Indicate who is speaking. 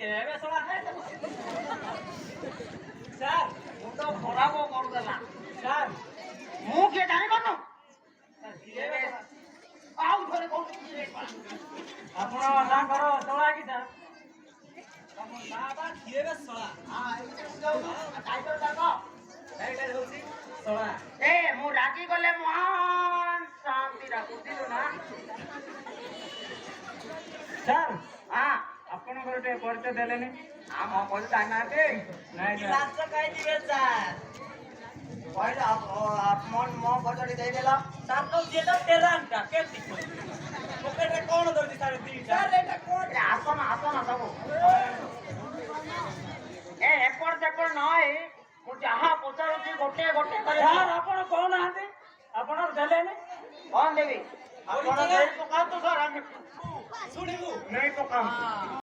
Speaker 1: ଏବେ ଶଳା ସାର୍ ମୁଣ୍ଡ ଖରାପ କରିଦେଲା ସାର୍
Speaker 2: ମୁଁ କିଏ ଜାଣିପାରୁନୁ? ଆଉ ଥରେ କହୁଛି
Speaker 1: ଆପଣ ତାଙ୍କର ଶଳା କି ସାର୍ ତମ ନାଁ ବା କିଏ ଶଳା
Speaker 2: ଟାଇଟଲ ଡାକ।
Speaker 1: ଟାଇଟଲ ହଉଛି ଶଳା।
Speaker 2: ଏ ମୁଁ ରାଗି ଗଲେ ମହାନ ଶାନ୍ତିରା ବୁଝିଲୁ ନା?
Speaker 1: ସାର୍
Speaker 2: ହଁ
Speaker 1: ଆପଣଙ୍କର ଟିକେ ପରିଚୟ ଦେଲେନି।
Speaker 2: ଆମ ପଇସା ଜାଣିନାହାନ୍ତି।
Speaker 1: ନାଇଁ ସାର୍
Speaker 2: ଲାଞ୍ଚ ଖାଇଯିବେ ସାର୍। କହିଲେ ମୋ ପଇସାଟି ଦେଇଦେଲ।
Speaker 1: ସାର୍ ତ ଯିଏ ତ ଟେରାଣ୍ଟା କେମିତି ପକେଟରେ କଣ ଧରିଛି ସାର୍ ଦିଟା
Speaker 2: ଆସନ ଆସନ ସବୁ ଏପଟ ସେପଟ ନ ହେଇ ମୁଁ ଯାହା ପଚାରୁଛି ଗୋଟେ ଗୋଟେ କରି
Speaker 1: ସାର୍ ଆପଣ କହୁନାହାନ୍ତି ଆପଣ ଦେଲେନି
Speaker 2: କଣ ଦେବି? ଆପଣ ନେଇ ପକାନ୍ତୁ ସାର୍ ଆମେ
Speaker 1: ଶୁଣିବୁ
Speaker 2: ନେଇ ପକାନ୍ତୁ।